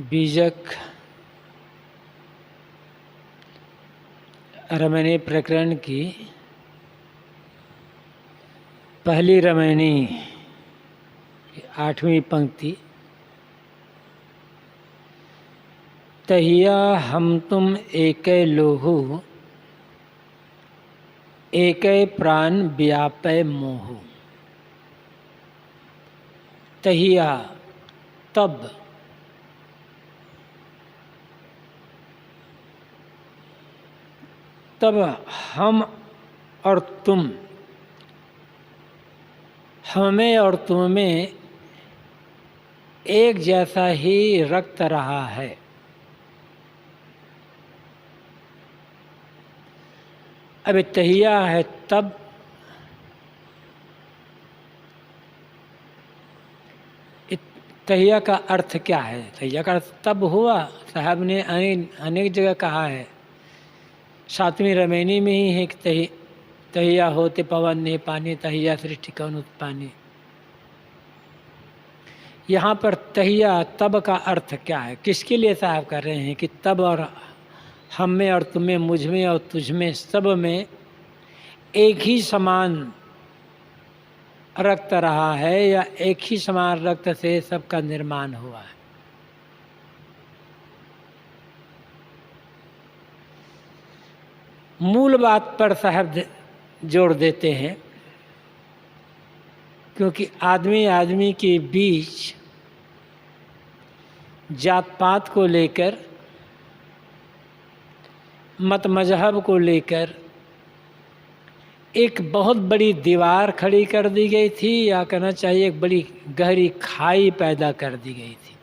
बीजक रमणी प्रकरण की पहली रमणी 8वीं पंक्ति। तहिया हम तुम एकै लोहु, एकै प्राण व्यापै मोहु। तहिया तब, तब हम और तुम, हमें और तुम में एक जैसा ही रक्त रहा है। अब तहिया है तब, तहिया का अर्थ क्या है? तहिया का अर्थ तब हुआ। साहब ने अनेक जगह कहा है। 7वीं रमैनी में ही है कि तहिया होते पवन ने पानी, तहिया सृष्टि कौन उत्पानी। यहाँ पर तहिया तब का अर्थ क्या है? किसके लिए साहब कर रहे हैं कि तब और हम में और तुम्हें, मुझ में और तुझ में, सब में एक ही समान रक्त रहा है, या एक ही समान रक्त से सबका निर्माण हुआ है। मूल बात पर साहब जोड़ देते हैं, क्योंकि आदमी आदमी के बीच जात पात को लेकर, मत मजहब को लेकर एक बहुत बड़ी दीवार खड़ी कर दी गई थी, या कहना चाहिए एक बड़ी गहरी खाई पैदा कर दी गई थी।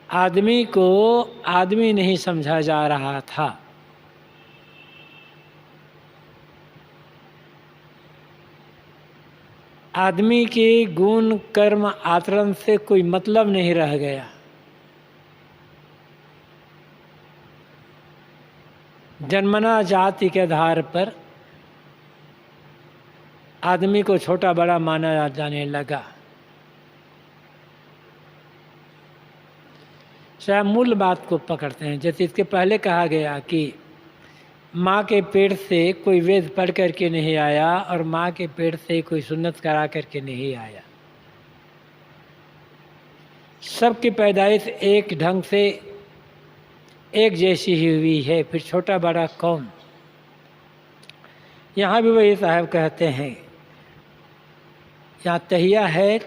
आदमी को आदमी नहीं समझा जा रहा था। आदमी के गुण कर्म आचरण से कोई मतलब नहीं रह गया। जन्मना जाति के आधार पर आदमी को छोटा बड़ा माना जाने लगा। शायद मूल बात को पकड़ते हैं। जैसे इसके पहले कहा गया कि माँ के पेट से कोई वेद पढ़ करके नहीं आया, और माँ के पेट से कोई सुन्नत करा करके नहीं आया। सबकी पैदाइश एक ढंग से एक जैसी ही हुई है, फिर छोटा बड़ा कौन। यहाँ भी वही साहब कहते हैं, यहाँ तहिया है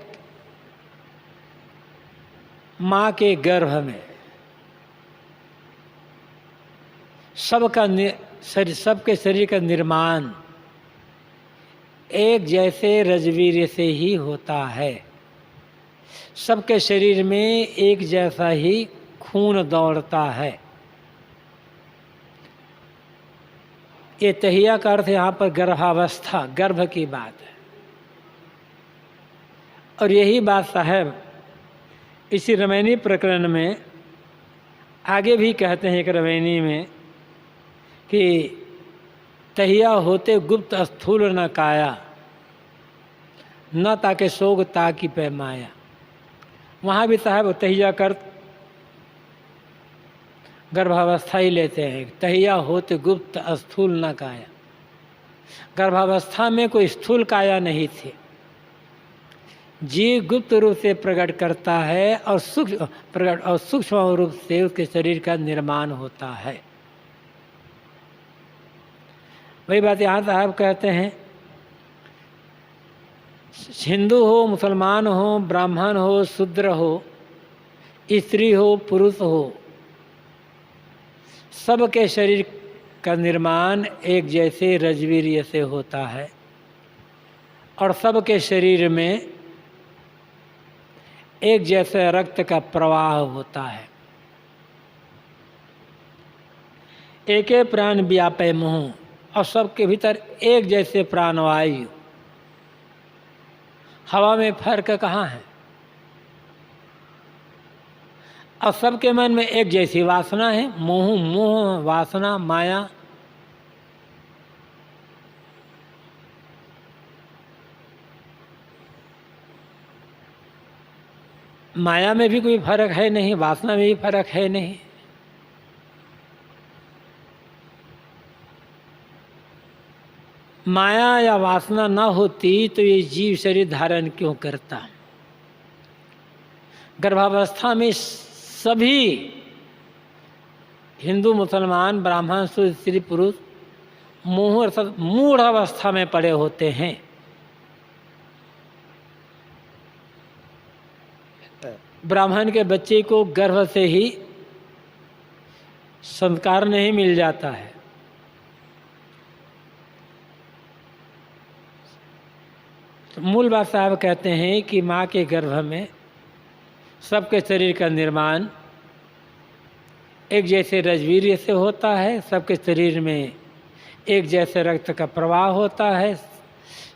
माँ के गर्भ में सबके शरीर का निर्माण एक जैसे रजवीर से ही होता है। सबके शरीर में एक जैसा ही खून दौड़ता है। ये तहिया का अर्थ यहाँ पर गर्भावस्था, गर्भ की बात है। और यही बात साहब इसी रमैनी प्रकरण में आगे भी कहते हैं, एक रमैनी में कि तहिया होते गुप्त स्थूल न काया, न ताके सोग ताकि पैमाया। वहाँ भी साहब तहिया कर गर्भावस्था ही लेते हैं। तहिया होते गुप्त स्थूल न काया, गर्भावस्था में कोई स्थूल काया नहीं थी। जीव गुप्त रूप से प्रकट करता है, और सूक्ष्म रूप से उसके शरीर का निर्माण होता है। वही बात यहाँ साहब कहते हैं, हिंदू हो, मुसलमान हो, ब्राह्मण हो, शूद्र हो, स्त्री हो, पुरुष हो, सबके शरीर का निर्माण एक जैसे रजवीर्य से होता है, और सबके शरीर में एक जैसे रक्त का प्रवाह होता है। एके प्राण व्यापै मोहु, और सबके भीतर एक जैसे प्राणवायु। हवा में फर्क कहाँ है? और सबके मन में एक जैसी वासना है। मोह, मोह, वासना, माया। माया में भी कोई फर्क है नहीं, वासना में भी फर्क है नहीं। माया या वासना ना होती तो ये जीव शरीर धारण क्यों करता। गर्भावस्था में सभी हिंदू, मुसलमान, ब्राह्मण, शूद्र, स्त्री, पुरुष मोह अर्थात मूढ़ अवस्था में पड़े होते हैं। ब्राह्मण के बच्चे को गर्भ से ही संस्कार नहीं मिल जाता है। तो मूल बात साहब कहते हैं कि माँ के गर्भ में सबके शरीर का निर्माण एक जैसे रजवीर्य से होता है, सबके शरीर में एक जैसे रक्त का प्रवाह होता है,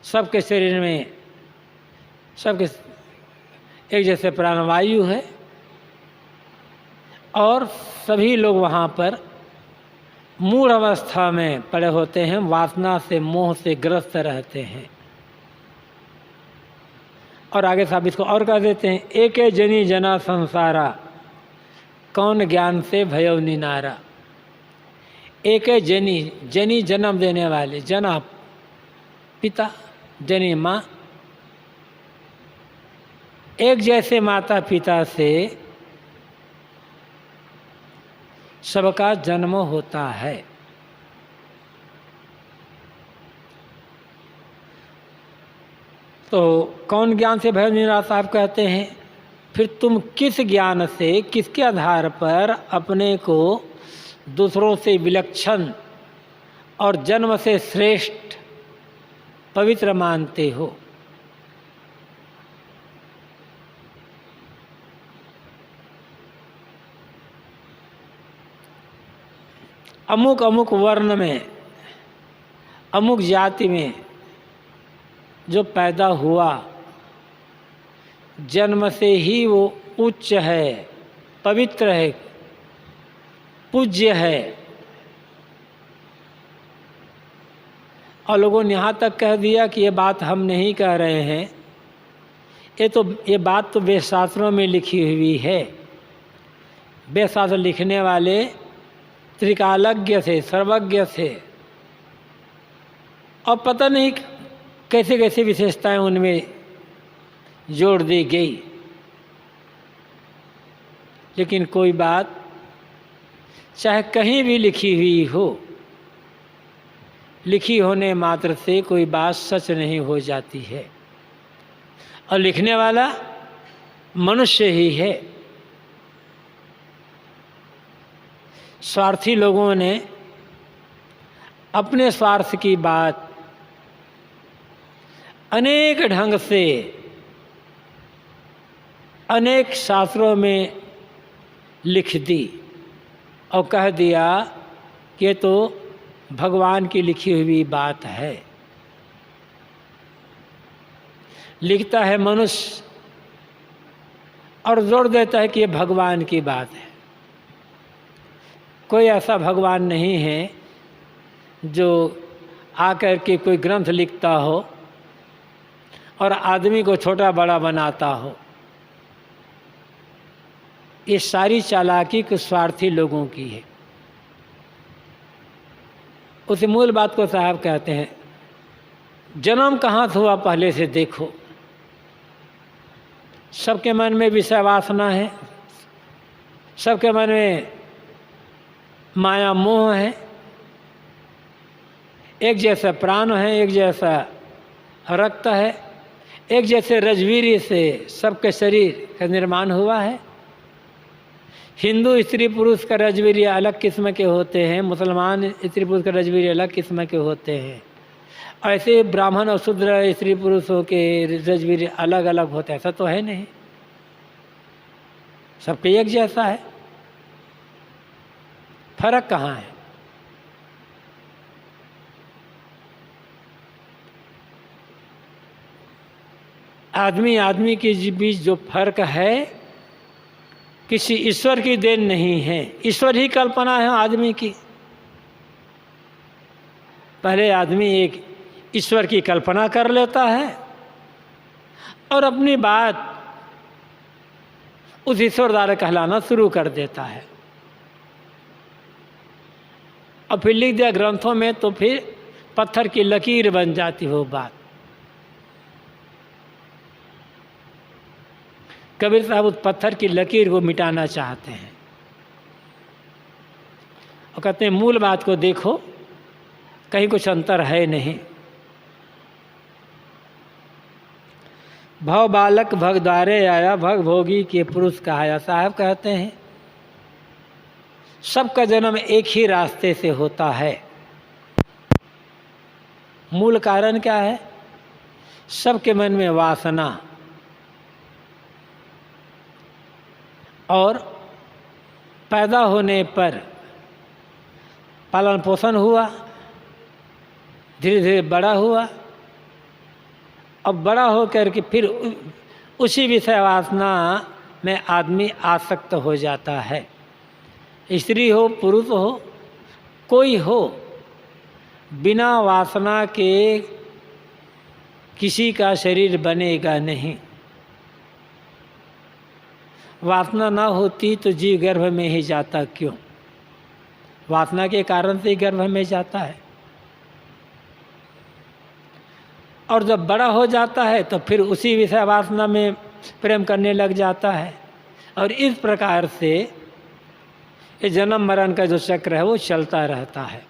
सबके शरीर में सबके एक जैसे प्राणवायु है और सभी लोग वहाँ पर मूढ़ अवस्था में पड़े होते हैं, वासना से मोह से ग्रस्त रहते हैं। और आगे साहब इसको और कह देते हैं, एक जनी जना संसारा कौन ज्ञान से भयो निनारा। एक जनी, जनी जन्म देने वाले, जना पिता, जनी माँ, एक जैसे माता पिता से सबका जन्म होता है। तो कौन ज्ञान से भय निराश साहब कहते हैं, फिर तुम किस ज्ञान से, किसके आधार पर अपने को दूसरों से विलक्षण और जन्म से श्रेष्ठ पवित्र मानते हो। अमुक अमुक वर्ण में, अमुक जाति में जो पैदा हुआ, जन्म से ही वो उच्च है, पवित्र है, पूज्य है। और लोगों ने यहाँ तक कह दिया कि ये बात हम नहीं कह रहे हैं, ये बात तो वेदशास्त्रों में लिखी हुई है। वेदशास्त्र लिखने वाले त्रिकालज्ञ थे, सर्वज्ञ थे, और पता नहीं कैसे कैसे विशेषताएं उनमें जोड़ दी गई। लेकिन कोई बात चाहे कहीं भी लिखी हुई हो, लिखी होने मात्र से कोई बात सच नहीं हो जाती है। और लिखने वाला मनुष्य ही है। स्वार्थी लोगों ने अपने स्वार्थ की बात अनेक ढंग से अनेक शास्त्रों में लिख दी और कह दिया कि ये तो भगवान की लिखी हुई बात है। लिखता है मनुष्य और जोड़ देता है कि ये भगवान की बात है। कोई ऐसा भगवान नहीं है जो आकर के कोई ग्रंथ लिखता हो और आदमी को छोटा बड़ा बनाता हो। ये सारी चालाकी कुछ स्वार्थी लोगों की है। उस मूल बात को साहब कहते हैं, जन्म कहाँ से हुआ पहले से देखो। सबके मन में विषय वासना है, सबके मन में माया मोह है, एक जैसा प्राण है, एक जैसा रक्त है, एक जैसे रजवीर्य से सबके शरीर का निर्माण हुआ है। हिंदू स्त्री पुरुष का रजवीर्य अलग किस्म के होते हैं, मुसलमान स्त्री पुरुष का रजवीर्य अलग किस्म के होते हैं। ऐसे ब्राह्मण और शूद्र स्त्री पुरुषों के रजवीर्य अलग अलग होते हैं। ऐसा तो है नहीं, सबके एक जैसा है। फर्क कहाँ है? आदमी आदमी के बीच जो फर्क है किसी ईश्वर की देन नहीं है, ईश्वर ही कल्पना है आदमी की। पहले आदमी एक ईश्वर की कल्पना कर लेता है और अपनी बात उस ईश्वर द्वारा कहलाना शुरू कर देता है। और फिर लिख दिया ग्रंथों में, तो फिर पत्थर की लकीर बन जाती वो बात। कबीर साहब उस पत्थर की लकीर को मिटाना चाहते हैं और कहते हैं मूल बात को देखो, कहीं कुछ अंतर है नहीं। भव बालक भग द्वारे आया, भग भोगी के पुरुष कहाया। साहब कहते हैं सबका जन्म एक ही रास्ते से होता है। मूल कारण क्या है? सबके मन में वासना और पैदा होने पर पालन पोषण हुआ, धीरे धीरे बड़ा हुआ, अब बड़ा होकर के फिर उसी विषय वासना में आदमी आसक्त हो जाता है। स्त्री हो पुरुष हो कोई हो, बिना वासना के किसी का शरीर बनेगा नहीं। वासना ना होती तो जीव गर्भ में ही जाता क्यों? वासना के कारण से ही गर्भ में जाता है। और जब बड़ा हो जाता है तो फिर उसी विषय वासना में प्रेम करने लग जाता है। और इस प्रकार से ये जन्म मरण का जो चक्र है वो चलता रहता है।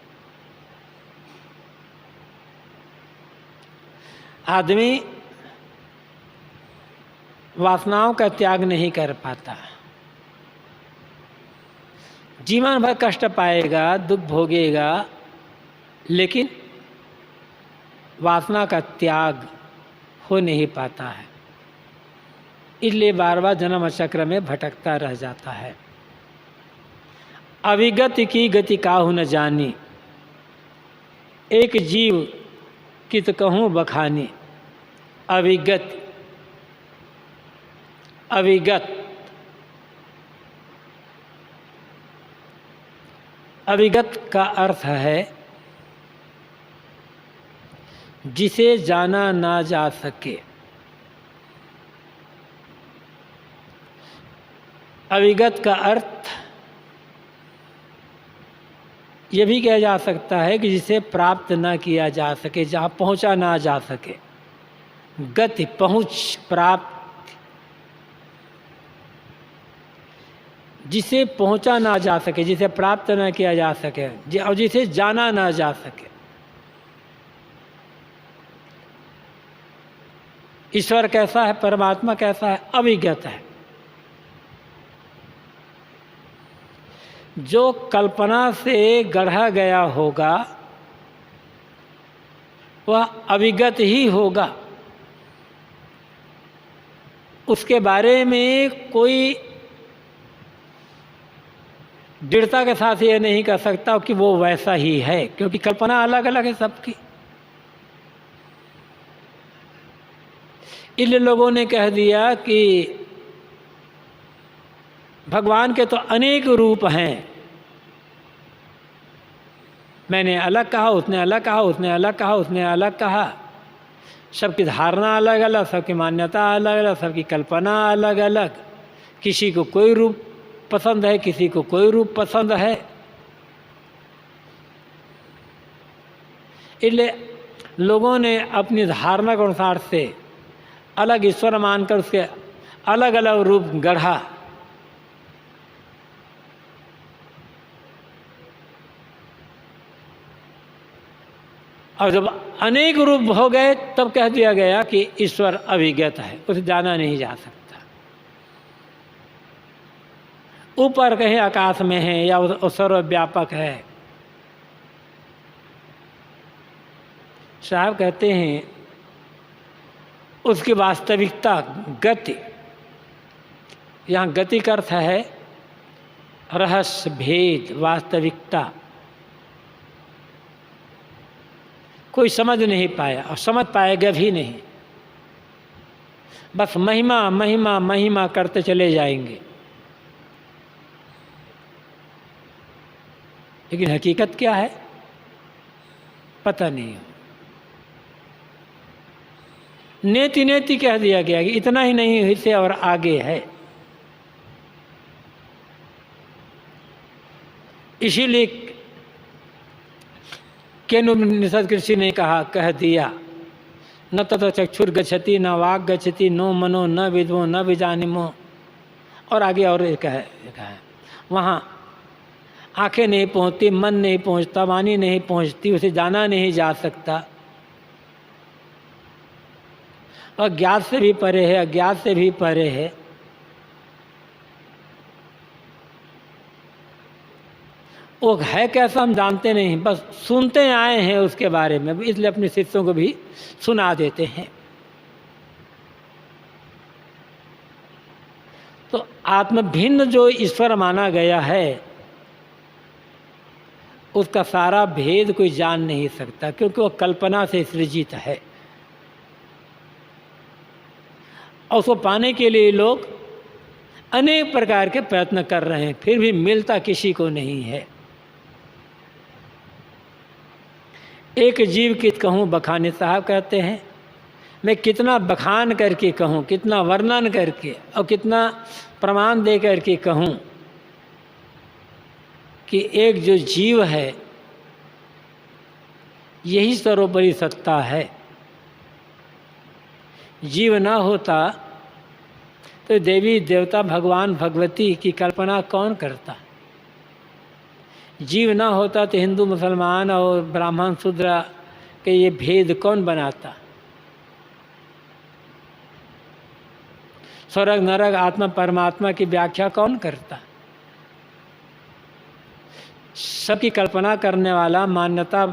आदमी वासनाओं का त्याग नहीं कर पाता, जीवन भर कष्ट पाएगा, दुख भोगेगा, लेकिन वासना का त्याग हो नहीं पाता है। इसलिए बार बार जन्म चक्र में भटकता रह जाता है। अविगत की गति काहू न जानी, एक जीव कित कहूँ बखानी। अविगत, अविगत, अविगत का अर्थ है जिसे जाना ना जा सके। अविगत का अर्थ ये भी कहा जा सकता है कि जिसे प्राप्त ना किया जा सके, जहाँ पहुँचा ना जा सके। गति, पहुँच, प्राप्त, जिसे पहुँचा ना जा सके, जिसे प्राप्त ना किया जा सके और जिसे जाना ना जा सके। ईश्वर कैसा है, परमात्मा कैसा है? अविगत है। जो कल्पना से गढ़ा गया होगा वह अविगत ही होगा। उसके बारे में कोई दृढ़ता के साथ ये नहीं कह सकता कि वो वैसा ही है, क्योंकि कल्पना अलग अलग है सबकी। इसलिए लोगों ने कह दिया कि भगवान के तो अनेक रूप हैं। मैंने अलग कहा, उसने अलग कहा, उसने अलग कहा, उसने अलग कहा। सबकी धारणा अलग अलग, सबकी मान्यता अलग अलग, सबकी कल्पना अलग अलग। किसी को कोई रूप पसंद है, किसी को कोई रूप पसंद है। इसलिए लोगों ने अपनी धारणा के अनुसार से अलग ईश्वर मानकर उसके अलग अलग रूप गढ़ा। और जब अनेक रूप हो गए तब कह दिया गया कि ईश्वर अविगत है, उसे जाना नहीं जा सकता। ऊपर कहीं आकाश में है या सर्वव्यापक है। साहब कहते हैं उसकी वास्तविकता, गति, यहाँ गति का अर्थ है रहस्य, भेद, वास्तविकता। कोई समझ नहीं पाया और समझ पाएगा भी नहीं। बस महिमा महिमा महिमा करते चले जाएंगे, लेकिन हकीकत क्या है पता नहीं। नेति नेति कह दिया गया कि इतना ही नहीं, इससे और आगे है। इसीलिए केनोपनिषद ऋषि ने कह दिया, न ततो चक्षुर गच्छति न वाग गच्छति नो मनो न विद्वो न विजानिमो। और आगे और एक है वहाँ आंखें नहीं पहुँचती, मन नहीं पहुँचता, वाणी नहीं पहुँचती, उसे जाना नहीं जा सकता। और ज्ञात से भी परे है, अज्ञात से भी परे है। वो है कैसा हम जानते नहीं, बस सुनते आए हैं उसके बारे में, इसलिए अपने शिष्यों को भी सुना देते हैं। तो आत्म भिन्न जो ईश्वर माना गया है, उसका सारा भेद कोई जान नहीं सकता, क्योंकि वो कल्पना से सृजित है। और उसको पाने के लिए लोग अनेक प्रकार के प्रयत्न कर रहे हैं, फिर भी मिलता किसी को नहीं है। एक जीव की कहूँ बखानी साहब कहते हैं, मैं कितना बखान करके कहूँ, कितना वर्णन करके और कितना प्रमाण दे करके कहूँ कि एक जो जीव है यही सर्वोपरि सत्ता है। जीव ना होता तो देवी देवता भगवान भगवती की कल्पना कौन करता? जीव ना होता तो हिंदू मुसलमान और ब्राह्मण शूद्र के ये भेद कौन बनाता? स्वर्ग नरक आत्मा परमात्मा की व्याख्या कौन करता? सबकी कल्पना करने वाला, मान्यता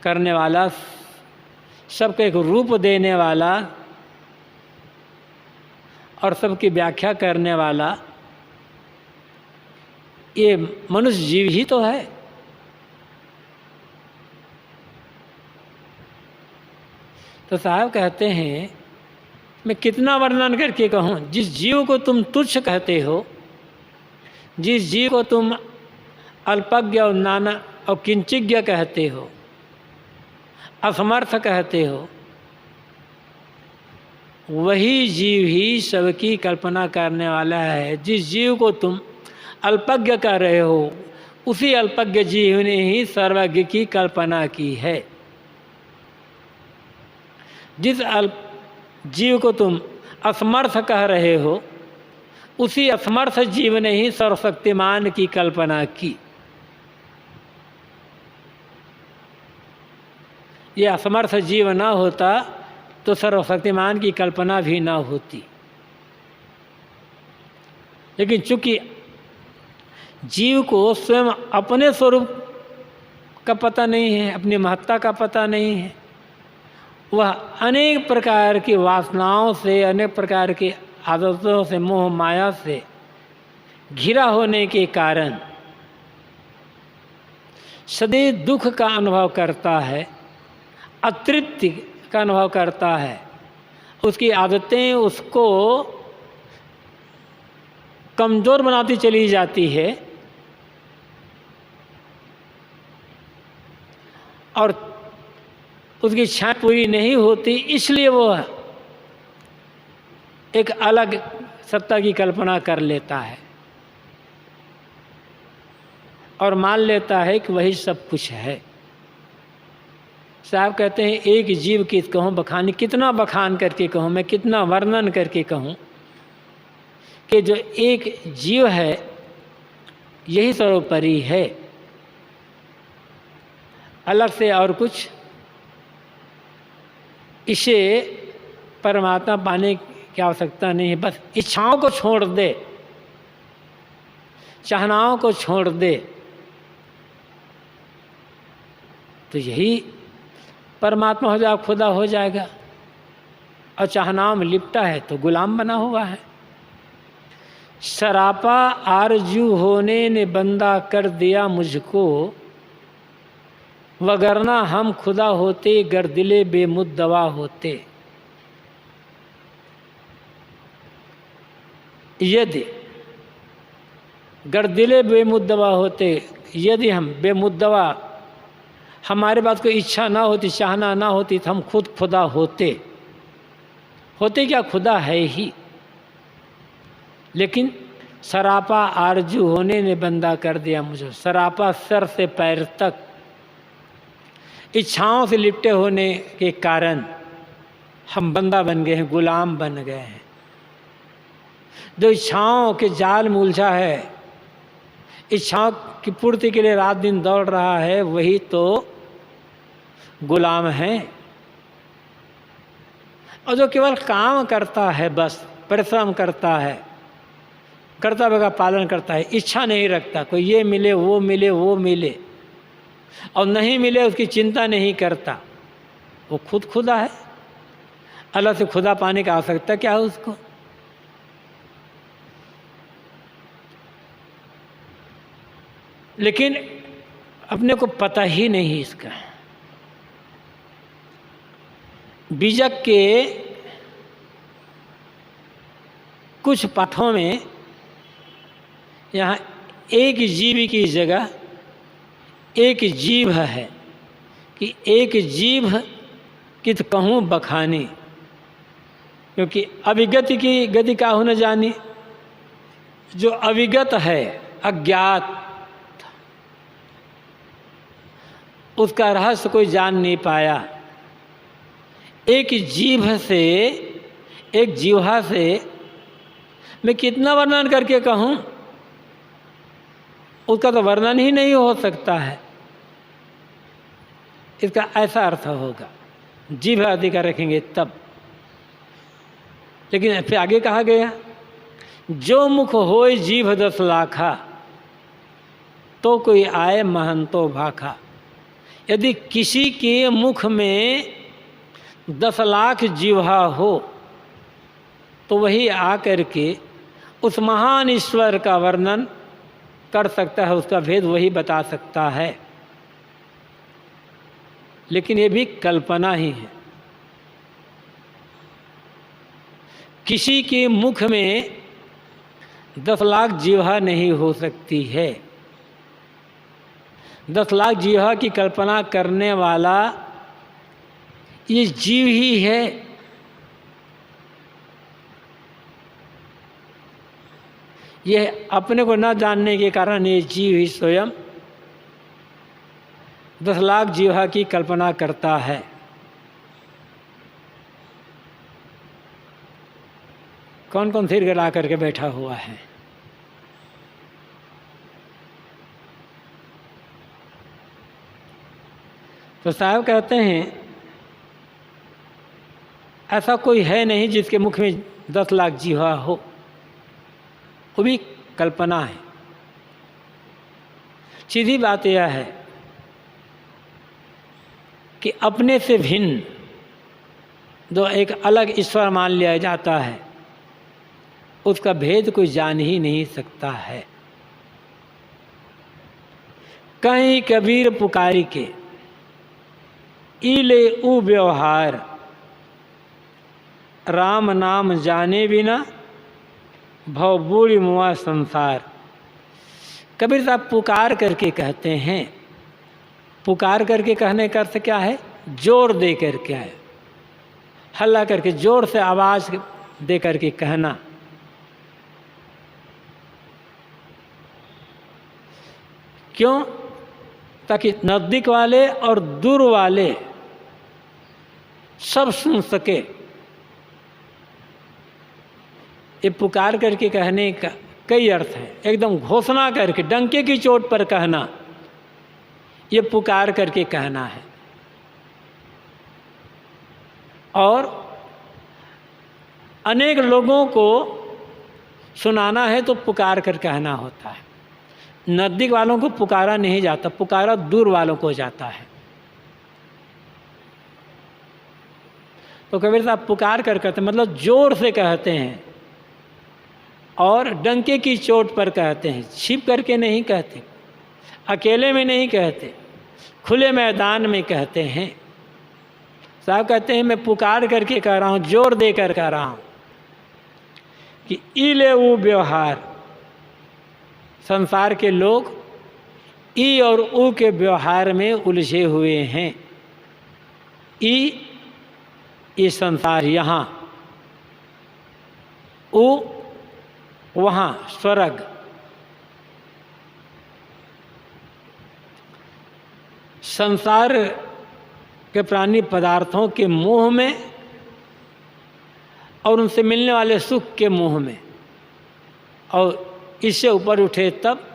करने वाला, सबको एक रूप देने वाला और सबकी व्याख्या करने वाला ये मनुष्य जीव ही तो है। तो साहब कहते हैं, मैं कितना वर्णन करके कहूँ, जिस जीव को तुम तुच्छ कहते हो, जिस जीव को तुम अल्पज्ञ और नाना और किंचिज्ञ कहते हो, असमर्थ कहते हो, वही जीव ही सबकी कल्पना करने वाला है। जिस जीव को तुम अल्पज्ञ कह रहे हो, उसी अल्पज्ञ जीव ने ही सर्वज्ञ की कल्पना की है। जिस जीव को तुम असमर्थ कह रहे हो, उसी असमर्थ जीव ने ही सर्वशक्तिमान की कल्पना की। ये असमर्थ जीव ना होता तो सर्वशक्तिमान की कल्पना भी ना होती। लेकिन चूंकि जीव को स्वयं अपने स्वरूप का पता नहीं है, अपनी महत्ता का पता नहीं है, वह अनेक प्रकार की वासनाओं से, अनेक प्रकार की आदतों से, मोह माया से घिरा होने के कारण सदैव दुख का अनुभव करता है, अतृप्ति का अनुभव करता है। उसकी आदतें उसको कमज़ोर बनाती चली जाती है और उसकी इच्छा पूरी नहीं होती, इसलिए वो एक अलग सत्ता की कल्पना कर लेता है और मान लेता है कि वही सब कुछ है। साहब कहते हैं, एक जीव की कहूँ बखानी, कितना बखान करके कहूँ, मैं कितना वर्णन करके कहूँ कि जो एक जीव है यही सर्वोपरि है, अलग से और कुछ इसे परमात्मा पाने की आवश्यकता नहीं है। बस इच्छाओं को छोड़ दे, चाहनाओं को छोड़ दे, तो यही परमात्मा हो जाएगा, खुदा हो जाएगा। और चाहनाओं में लिपटा है तो गुलाम बना हुआ है। सरापा आरजू होने ने बंदा कर दिया मुझको, वगरना हम खुदा होते गर दिले बेमुद्दवा होते। यदि गर दिले बेमुद्दवा होते, यदि हम बेमुद्दवा, हमारे पास कोई इच्छा ना होती, चाहना ना होती, तो हम खुद खुदा होते। होते क्या, खुदा है ही, लेकिन सरापा आरजू होने ने बंदा कर दिया मुझे, सरापा सर से पैर तक इच्छाओं से लिपटे होने के कारण हम बंदा बन गए हैं, गुलाम बन गए हैं। जो इच्छाओं के जाल में उलझा है, इच्छाओं की पूर्ति के लिए रात दिन दौड़ रहा है, वही तो गुलाम है। और जो केवल काम करता है, बस परिश्रम करता है, कर्तव्य का पालन करता है, इच्छा नहीं रखता कोई ये मिले वो मिले वो मिले, और नहीं मिले उसकी चिंता नहीं करता, वो खुद खुदा है। अल्लाह से खुदा पाने की आवश्यकता क्या है उसको? लेकिन अपने को पता ही नहीं इसका। बीजक के कुछ पाठों में यहाँ एक जीव की जगह एक जीव है कि एक जीव कित कहूँ बखानी, क्योंकि अविगत की गति काहू न जानी। जो अविगत है, अज्ञात, उसका रहस्य कोई जान नहीं पाया। एक जीभ से, एक जीवा से मैं कितना वर्णन करके कहूँ, उसका तो वर्णन ही नहीं हो सकता है। इसका ऐसा अर्थ होगा, जीभ अधिकार रखेंगे तब। लेकिन फिर आगे कहा गया, जो मुख होय जीभ 10 लाखा, तो कोई आए महंतो भाखा। यदि किसी के मुख में 10 लाख जीवा हो, तो वही आकर के उस महान ईश्वर का वर्णन कर सकता है, उसका भेद वही बता सकता है। लेकिन ये भी कल्पना ही है। किसी के मुख में 10 लाख जीवा नहीं हो सकती है। 10 लाख जीवा की कल्पना करने वाला ये जीव ही है। यह अपने को न जानने के कारण ये जीव ही स्वयं 10 लाख जीवा की कल्पना करता है। कौन कौन सिर गिरा करके बैठा हुआ है? तो साहब कहते हैं ऐसा कोई है नहीं जिसके मुख में 10 लाख जीवा हो, वो भी कल्पना है। सीधी बात यह है कि अपने से भिन्न जो एक अलग ईश्वर मान लिया जाता है, उसका भेद कोई जान ही नहीं सकता है। कहीं कबीर पुकारी के इले ऊ व्यवहार, राम नाम जाने बिना भव बूढ़ी मुआ संसार। कबीर साहब पुकार करके कहते हैं। पुकार करके कहने का अर्थ क्या है? जोर दे करके है, हल्ला करके जोर से आवाज़ दे करके कहना। क्यों? ताकि नज़दीक वाले और दूर वाले सब सुन सके। ये पुकार करके कहने का कई अर्थ है। एकदम घोषणा करके डंके की चोट पर कहना, ये पुकार करके कहना है। और अनेक लोगों को सुनाना है तो पुकार कर कहना होता है। नज़दीक वालों को पुकारा नहीं जाता, पुकारा दूर वालों को जाता है। तो कबीर साहब पुकार कर कहते मतलब जोर से कहते हैं और डंके की चोट पर कहते हैं। छिप करके नहीं कहते, अकेले में नहीं कहते, खुले मैदान में कहते हैं। साहब कहते हैं मैं पुकार करके कह रहा हूँ, जोर देकर कह रहा हूँ कि ई ले वो व्यवहार। संसार के लोग ई और ऊ के व्यवहार में उलझे हुए हैं। ई ये संसार यहाँ, ऊ वहाँ स्वर्ग, संसार के प्राणी पदार्थों के मोह में और उनसे मिलने वाले सुख के मोह में, और इससे ऊपर उठे तब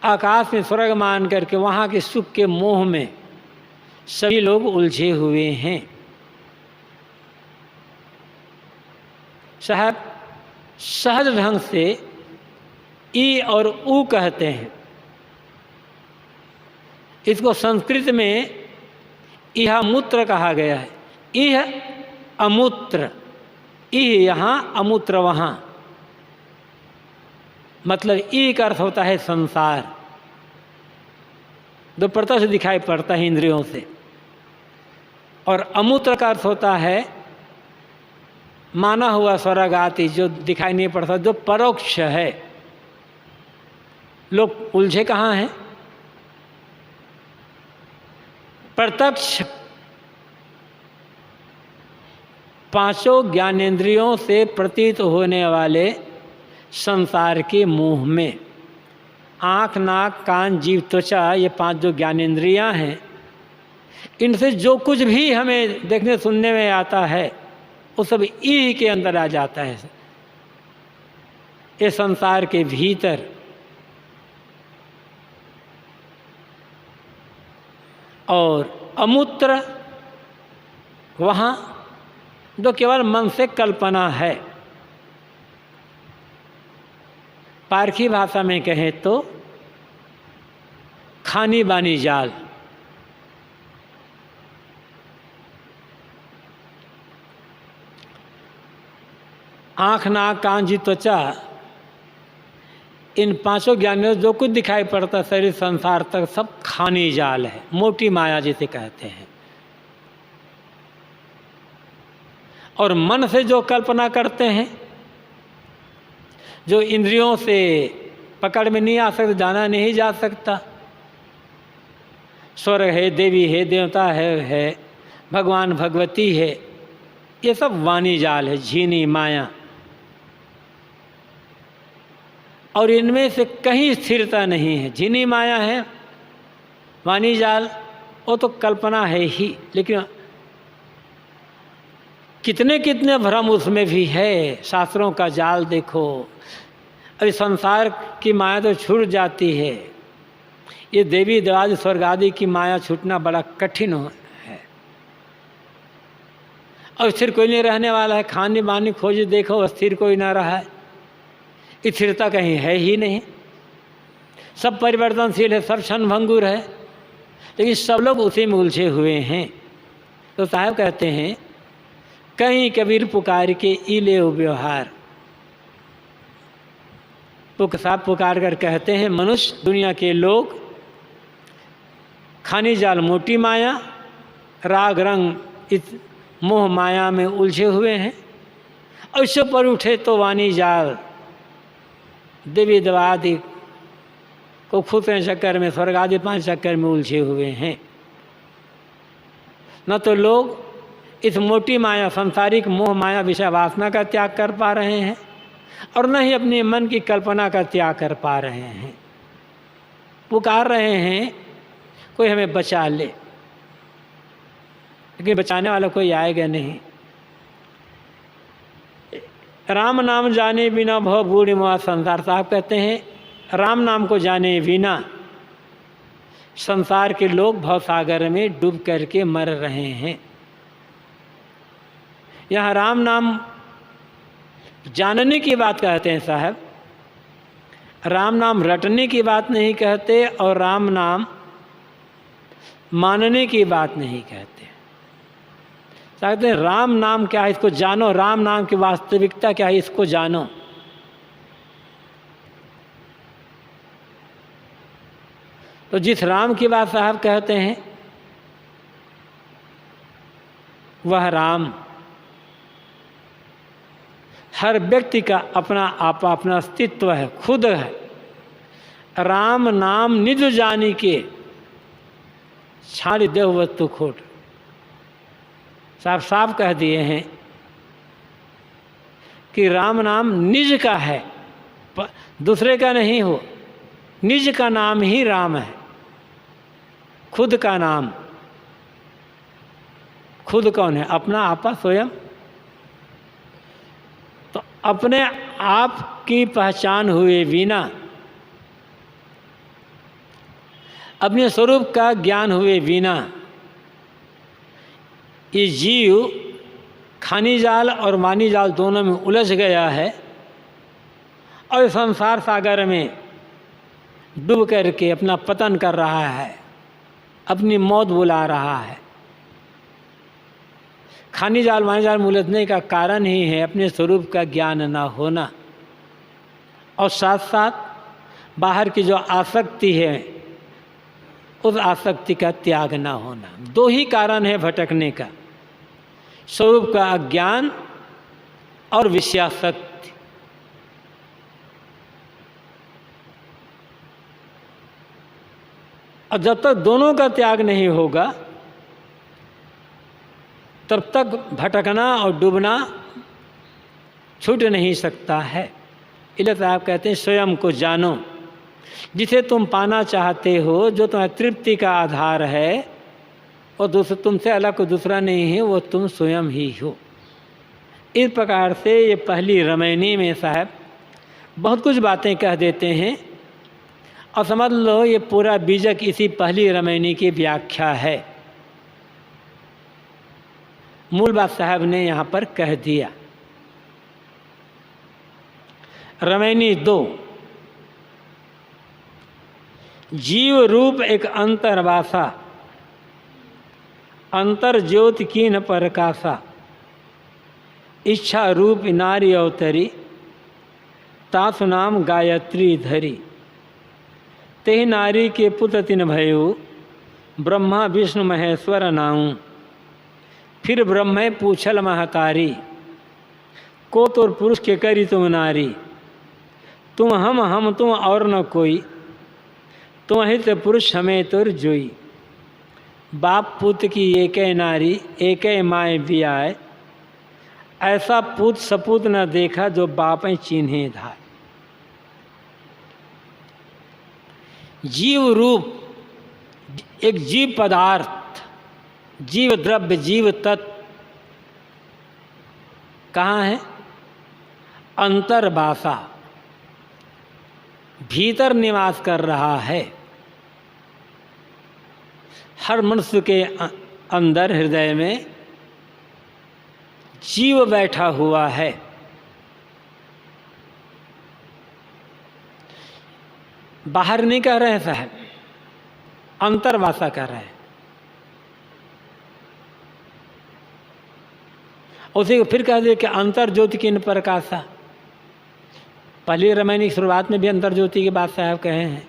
आकाश में स्वर्ग मान करके वहाँ के सुख के मोह में सभी लोग उलझे हुए हैं। साहब सहज ढंग से ई और ऊ कहते हैं। इसको संस्कृत में इह मूत्र कहा गया है। इह अमूत्र, इह यहाँ अमूत्र वहाँ, मतलब ई का अर्थ होता है संसार, जो प्रत्यक्ष दिखाई पड़ता है इंद्रियों से, और अमूत्र का अर्थ होता है माना हुआ स्वर्ग आदि, जो दिखाई नहीं पड़ता, जो परोक्ष है। लोग उलझे कहाँ हैं? प्रत्यक्ष पांचों ज्ञानेंद्रियों से प्रतीत होने वाले संसार के मोह में। आँख, नाक, कान, जीव, त्वचा, ये पांच जो ज्ञानेंद्रियां हैं, इनसे जो कुछ भी हमें देखने सुनने में आता है वो सब ई के अंदर आ जाता है। ये संसार के भीतर और अमूत्र वहाँ जो केवल मन से कल्पना है। पारखी भाषा में कहें तो खानी बानी जाल। आँख, नाक, कान, जीव, त्वचा, इन पांचों ज्ञान में जो कुछ दिखाई पड़ता शरीर संसार तक सब खानी जाल है, मोटी माया जिसे कहते हैं। और मन से जो कल्पना करते हैं, जो इंद्रियों से पकड़ में नहीं आ सकता, जाना नहीं जा सकता, स्वर्ग है, देवी है, देवता है, भगवान भगवती है, ये सब वाणी जाल है, झीनी माया। और इनमें से कहीं स्थिरता नहीं है। झीनी माया है, वाणी जाल, वो तो कल्पना है ही, लेकिन कितने कितने भ्रम उसमें भी है। शास्त्रों का जाल देखो, अरे संसार की माया तो छूट जाती है, ये देवी देवादि स्वर्ग आदि की माया छूटना बड़ा कठिन है। और स्थिर कोई नहीं रहने वाला है। खानी बानी खोज देखो, स्थिर कोई ना रहा है, स्थिरता कहीं है ही नहीं। सब परिवर्तनशील है, सब क्षण भंगुर है, लेकिन सब लोग उसी में उलझे हुए हैं। तो साहब कहते हैं, कहीं कबीर पुकार के इले व्यवहार। तो साहब पुकार कर कहते हैं, मनुष्य दुनिया के लोग खानी जाल मोटी माया, राग रंग इस मोह माया में उलझे हुए हैं। और इससे पर उठे तो वाणी जाल, देवी देवादि को खुद चक्कर में, स्वर्ग आदि पांच चक्कर में उलझे हुए हैं। न तो लोग इस मोटी माया, सांसारिक मोह माया विषय वासना का त्याग कर पा रहे हैं, और न ही अपने मन की कल्पना का त्याग कर पा रहे हैं। पुकार रहे हैं कोई हमें बचा ले, लेकिन बचाने वाला कोई आएगा नहीं। राम नाम जाने बिना भव बूढ़ी मुआ संसार। साहब कहते हैं, राम नाम को जाने बिना संसार के लोग भवसागर में डूब करके मर रहे हैं। यहाँ राम नाम जानने की बात कहते हैं साहब, राम नाम रटने की बात नहीं कहते, और राम नाम मानने की बात नहीं कहते। कहते हैं राम नाम क्या है, इसको जानो, राम नाम की वास्तविकता क्या है, इसको जानो। तो जिस राम की बात साहब कहते हैं, वह राम हर व्यक्ति का अपना अपना अस्तित्व है, खुद है। राम नाम निज जानी के छाड़ी देव वस्तु खोट। साफ साफ कह दिए हैं कि राम नाम निज का है, दूसरे का नहीं हो। निज का नाम ही राम है, खुद का नाम। खुद कौन है? अपना आपा स्वयं। तो अपने आप की पहचान हुए बिना, अपने स्वरूप का ज्ञान हुए बिना ये जीव खानी जाल और मानी जाल दोनों में उलझ गया है और संसार सागर में डूब करके अपना पतन कर रहा है, अपनी मौत बुला रहा है। खानी जाल मानी जाल में उलझने का कारण ही है अपने स्वरूप का ज्ञान न होना, और साथ साथ बाहर की जो आसक्ति है उस आसक्ति का त्याग न होना। दो ही कारण है भटकने का, स्वरूप का अज्ञान और विषयासक्ति। और जब तक दोनों का त्याग नहीं होगा तब तक भटकना और डूबना छूट नहीं सकता है। इसलिए तो आप कहते हैं स्वयं को जानो, जिसे तुम पाना चाहते हो, जो तुम्हारी तृप्ति का आधार है, और दूसरा तुमसे अलग कोई दूसरा नहीं है, वो तुम स्वयं ही हो। इस प्रकार से ये पहली रमैनी में साहब बहुत कुछ बातें कह देते हैं, और समझ लो ये पूरा बीजक इसी पहली रमैनी की व्याख्या है। मूल बात साहब ने यहाँ पर कह दिया। रमैनी 2, जीव रूप एक अंतर्वासा, अंतर ज्योति कीन परकासा, इच्छा रूप नारी अवतरी, तासु नाम गायत्री धरी। तेहि नारी के पुत्र तिन भयो, ब्रह्मा विष्णु महेश्वर नाऊं। फिर ब्रह्मे पूछल महतारी, को तोर पुरुष के करी तुम नारी। तुम हम तुम और न कोई, तुम ही तो पुरुष हमें तुर जोई। बाप पुत्र की एक नारी एक माए बियाए, ऐसा पुत सपूत न देखा जो बापें चिन्हे धाय। जीव रूप एक जीव पदार्थ, जीव द्रव्य, जीव तत्व कहाँ है? अंतर्वासा, भीतर निवास कर रहा है। हर मनुष्य के अंदर हृदय में जीव बैठा हुआ है। बाहर नहीं कह रहे हैं साहब, अंतर्वासा कर रहे हैं। उसी को फिर कह दिया कि अंतर ज्योति किन प्रकाशा। पहली रमैनी की शुरुआत में भी अंतर ज्योति की बात साहब कहे हैं।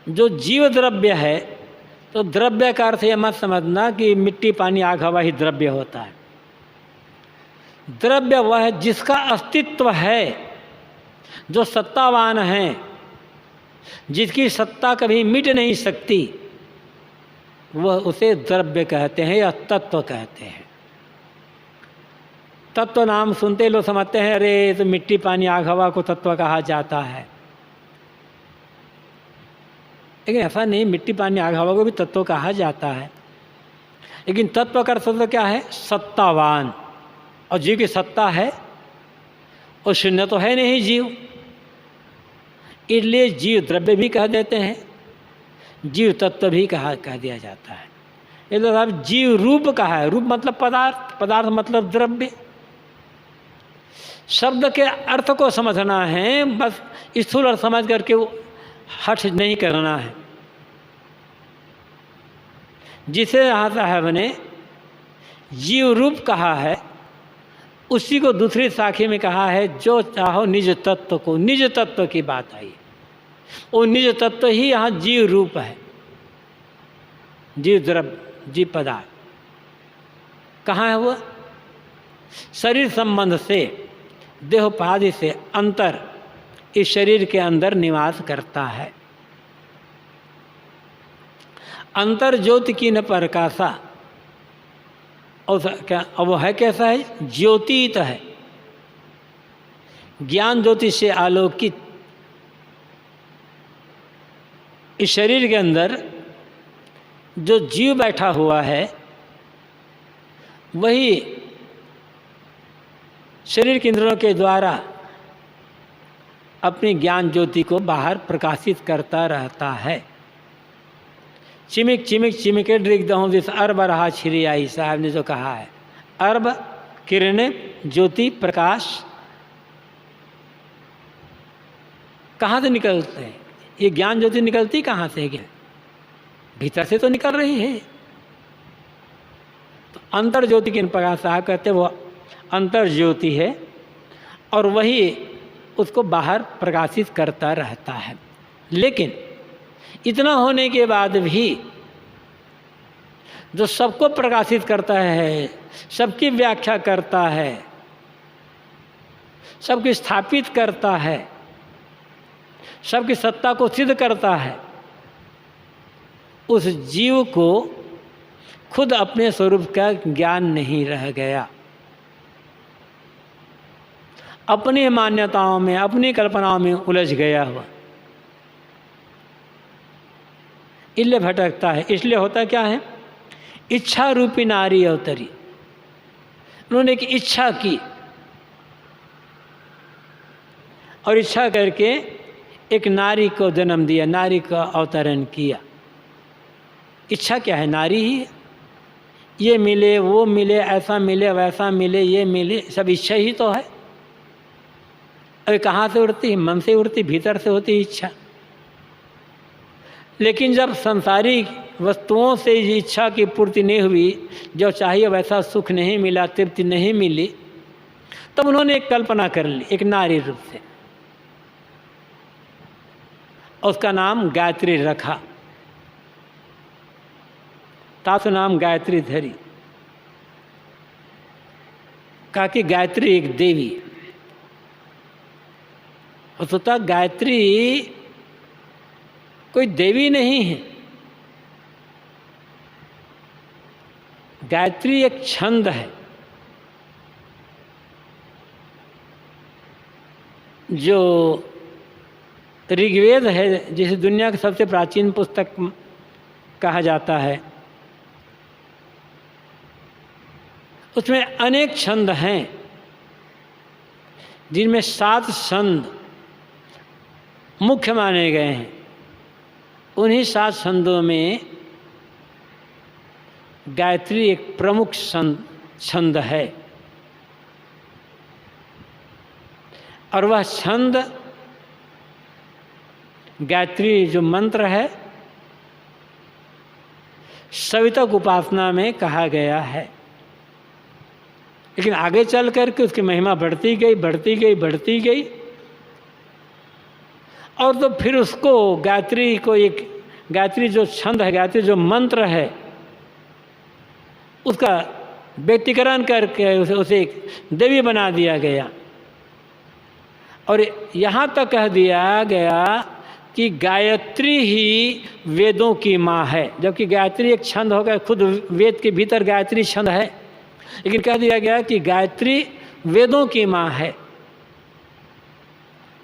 जो जीव द्रव्य है, तो द्रव्य का अर्थ यह मत समझना कि मिट्टी पानी आग हवा ही द्रव्य होता है। द्रव्य वह है जिसका अस्तित्व है, जो सत्तावान है, जिसकी सत्ता कभी मिट नहीं सकती, वह उसे द्रव्य कहते हैं या तत्व कहते हैं। तत्व नाम सुनते लोग समझते हैं अरे तो मिट्टी पानी आग हवा को तत्व कहा जाता है, लेकिन ऐसा नहीं। मिट्टी पानी आग हवा को भी तत्व कहा जाता है, लेकिन तत्व का अर्थ क्या है? सत्तावान। और जीव की सत्ता है और शून्य तो है नहीं जीव, इसलिए जीव द्रव्य भी कह देते हैं, जीव तत्व भी कह दिया जाता है। इसलिए साहब जीव रूप कहा है। रूप मतलब पदार्थ, पदार्थ मतलब द्रव्य। शब्द के अर्थ को समझना है, बस स्थूल अर्थ समझ करके हठ नहीं करना है। जिसे यहाँ साहब ने जीव रूप कहा है, उसी को दूसरी साखी में कहा है जो चाहो निज तत्व को। निज तत्व की बात आई, वो निज तत्व ही यहाँ जीव रूप है। जीव द्रव्य, जीव पदार्थ कहाँ है? वो शरीर संबंध से, देहोपाधि से अंतर इस शरीर के अंदर निवास करता है। अंतर ज्योति की न प्रकाशा, और क्या वो है? कैसा है? ज्योतित है। ज्ञान ज्योति से आलोकित इस शरीर के अंदर जो जीव बैठा हुआ है वही शरीर के इंद्रियों के द्वारा अपनी ज्ञान ज्योति को बाहर प्रकाशित करता रहता है। चिमिक चिमिक चिमिके दृग दहूँ जिस अरब रहा छिरी आई, साहब ने जो कहा है, अरब किरणें ज्योति प्रकाश कहाँ से निकलते हैं? ये ज्ञान ज्योति निकलती कहाँ से है? भीतर से तो निकल रही है। तो अंतर ज्योति के प्रकाश साहब कहते वो अंतर ज्योति है और वही उसको बाहर प्रकाशित करता रहता है। लेकिन इतना होने के बाद भी जो सबको प्रकाशित करता है, सबकी व्याख्या करता है, सबकी स्थापित करता है, सबकी सत्ता को सिद्ध करता है, उस जीव को खुद अपने स्वरूप का ज्ञान नहीं रह गया। अपनी मान्यताओं में, अपनी कल्पनाओं में उलझ गया हुआ, इसलिए भटकता है। इसलिए होता क्या है, इच्छा रूपी नारी अवतरी। उन्होंने एक इच्छा की और इच्छा करके एक नारी को जन्म दिया, नारी का अवतरण किया। इच्छा क्या है? नारी ही है। ये मिले, वो मिले, ऐसा मिले, वैसा मिले, ये मिले, सब इच्छा ही तो है। अरे कहाँ से उड़ती है? मन से उड़ती, भीतर से होती है इच्छा। लेकिन जब संसारिक वस्तुओं से इच्छा की पूर्ति नहीं हुई, जो चाहिए वैसा सुख नहीं मिला, तृप्ति नहीं मिली, तब उन्होंने एक कल्पना कर ली एक नारी रूप से, उसका नाम गायत्री रखा। तासु नाम गायत्री धरी। कहा कि गायत्री एक देवी। वस्तुतः गायत्री कोई देवी नहीं है। गायत्री एक छंद है जो ऋग्वेद है, जिसे दुनिया की सबसे प्राचीन पुस्तक कहा जाता है। उसमें अनेक छंद हैं, जिनमें 7 छंद मुख्य माने गए हैं। उन्हीं 7 छंदों में गायत्री एक प्रमुख छंद है और वह छंद गायत्री जो मंत्र है सवितक उपासना में कहा गया है। लेकिन आगे चल कर के उसकी महिमा बढ़ती गई, बढ़ती गई, बढ़ती गई और तो फिर उसको गायत्री को एक गायत्री जो छंद है, गायत्री जो मंत्र है, उसका व्यक्तिकरण करके उसे एक देवी बना दिया गया। और यहाँ तक कह दिया गया कि गायत्री ही वेदों की माँ है। जबकि गायत्री एक छंद होगा, खुद वेद के भीतर गायत्री छंद है, लेकिन कह दिया गया कि गायत्री वेदों की माँ है।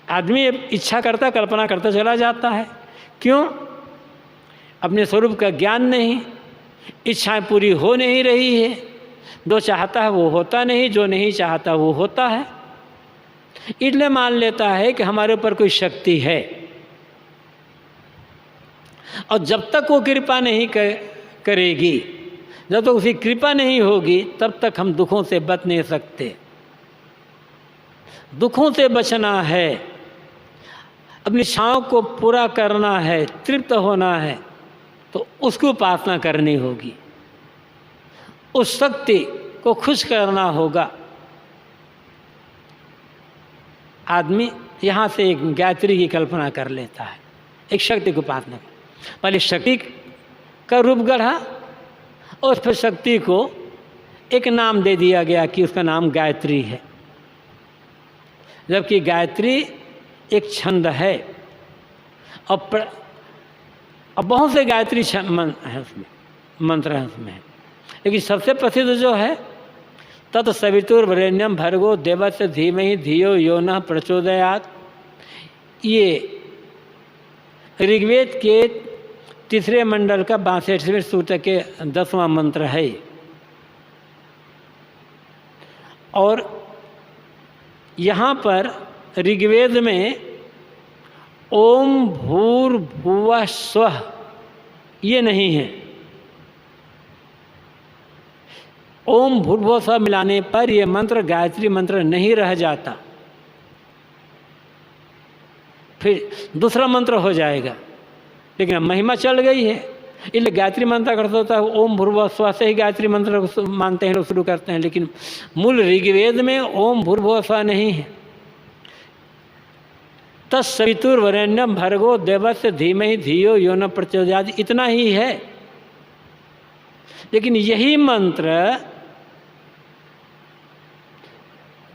आदमी इच्छा करता, कल्पना करता चला जाता है। क्यों? अपने स्वरूप का ज्ञान नहीं, इच्छाएं पूरी हो नहीं रही है। जो चाहता है वो होता नहीं, जो नहीं चाहता वो होता है। इसलिए मान लेता है कि हमारे ऊपर कोई शक्ति है, और जब तक वो कृपा नहीं करेगी, जब तक उसकी कृपा नहीं होगी, तब तक हम दुखों से बच नहीं सकते। दुखों से बचना है, अपनी इच्छाओं को पूरा करना है, तृप्त होना है, तो उसकी उपासना करनी होगी, उस शक्ति को खुश करना होगा। आदमी यहाँ से एक गायत्री की कल्पना कर लेता है, एक शक्ति की उपासना। पहले शक्ति का रूप गढ़ा और फिर शक्ति को एक नाम दे दिया गया कि उसका नाम गायत्री है। जबकि गायत्री एक छंद है और बहुत से गायत्री है उसमें, मंत्र है उसमें, लेकिन सबसे प्रसिद्ध जो है तत्सवितुर्वरेण्यम भर्गो देवस्य धीमहि धियो यो नः प्रचोदयात्। ये ऋग्वेद के तीसरे मंडल का 62वें सूत्र के 10वां मंत्र है। और यहाँ पर ऋग्वेद में ओम भूर्भुवः स्वः ये नहीं है। ओम भूर्भुवः स्वः मिलाने पर यह मंत्र गायत्री मंत्र नहीं रह जाता, फिर दूसरा मंत्र हो जाएगा। लेकिन महिमा चल गई है, इसलिए गायत्री मंत्र करते होता है ओम भूर्भुवः स्वः से ही गायत्री मंत्र को मानते हैं लोग, शुरू करते हैं। लेकिन मूल ऋग्वेद में ओम भूर्भुवः स्वः नहीं है। तत्सवितुर्वरेण्यम भर्गो देवस्य धीमहि धियो यो नः प्रचोदयात्, इतना ही है। लेकिन यही मंत्र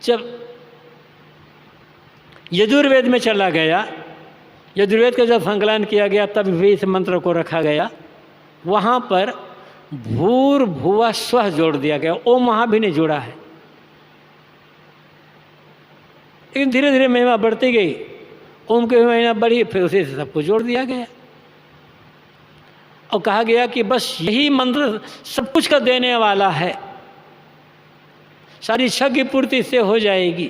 जब यजुर्वेद में चला गया, यजुर्वेद का जब संकलन किया गया तब भी इस मंत्र को रखा गया। वहाँ पर भूर्भुवः स्वः जोड़ दिया गया, ओम वहाँ भी नहीं जुड़ा है। लेकिन धीरे धीरे महिमा बढ़ती गई, ओम की महिमा बढ़ी, फिर उसी से सबको जोड़ दिया गया और कहा गया कि बस यही मंत्र सब कुछ का देने वाला है, सारी इच्छा की पूर्ति इससे हो जाएगी,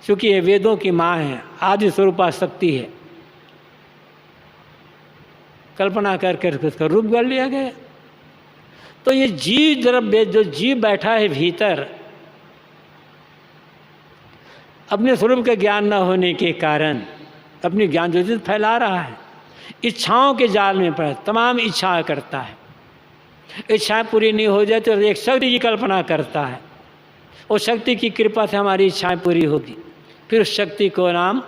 क्योंकि ये वेदों की माँ है, आदि स्वरूपा शक्ति है। कल्पना करके उसका रूप कर लिया गया। तो ये जीव द्रव्य जो जीव बैठा है भीतर, अपने स्वरूप का ज्ञान न होने के कारण अपनी ज्ञान ज्योति फैला रहा है, इच्छाओं के जाल में पड़ तमाम इच्छाएं करता है। इच्छाएं पूरी नहीं हो जाए तो एक शक्ति की कल्पना करता है, और शक्ति की कृपा से हमारी इच्छाएं पूरी होगी। फिर उस शक्ति को नाम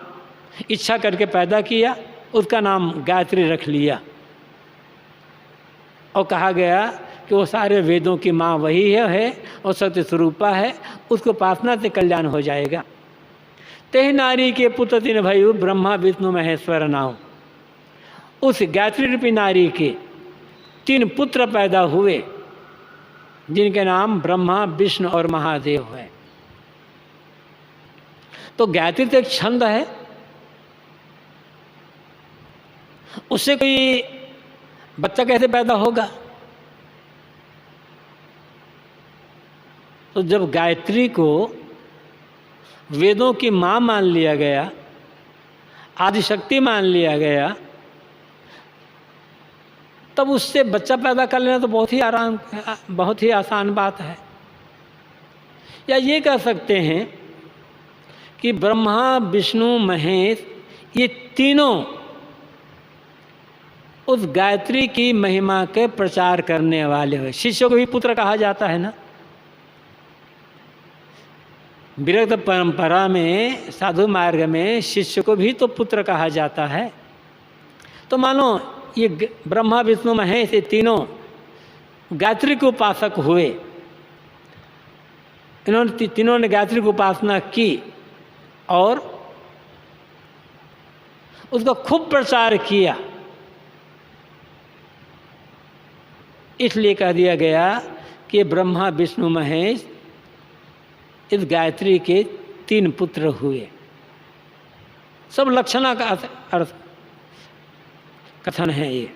इच्छा करके पैदा किया, उसका नाम गायत्री रख लिया और कहा गया कि वो सारे वेदों की माँ वही है और सत्य स्वरूपा है, उसको उपासना से कल्याण हो जाएगा। तेहि नारी के पुत्र तीन भयु ब्रह्मा विष्णु महेश्वर नाम। उस गायत्री रूपी नारी के 3 पुत्र पैदा हुए, जिनके नाम ब्रह्मा विष्णु और महादेव है। तो गायत्री तो एक छंद है, उससे कोई बच्चा कैसे पैदा होगा? तो जब गायत्री को वेदों की माँ मान लिया गया, आदिशक्ति मान लिया गया, तब उससे बच्चा पैदा कर लेना तो बहुत ही आसान बात है। या ये कह सकते हैं कि ब्रह्मा विष्णु महेश ये तीनों उस गायत्री की महिमा के प्रचार करने वाले हुए। शिष्यों को भी पुत्र कहा जाता है ना। विरक्त परंपरा में, साधु मार्ग में शिष्य को भी तो पुत्र कहा जाता है। तो मानो ये ब्रह्मा विष्णु महेश ये तीनों गायत्री के उपासक हुए। इन्होंने तीनों ने गायत्री की उपासना की और उसका खूब प्रचार किया। इसलिए कह दिया गया कि ब्रह्मा विष्णु महेश इस गायत्री के 3 पुत्र हुए। सब लक्षणा का अर्थ कथन है ये।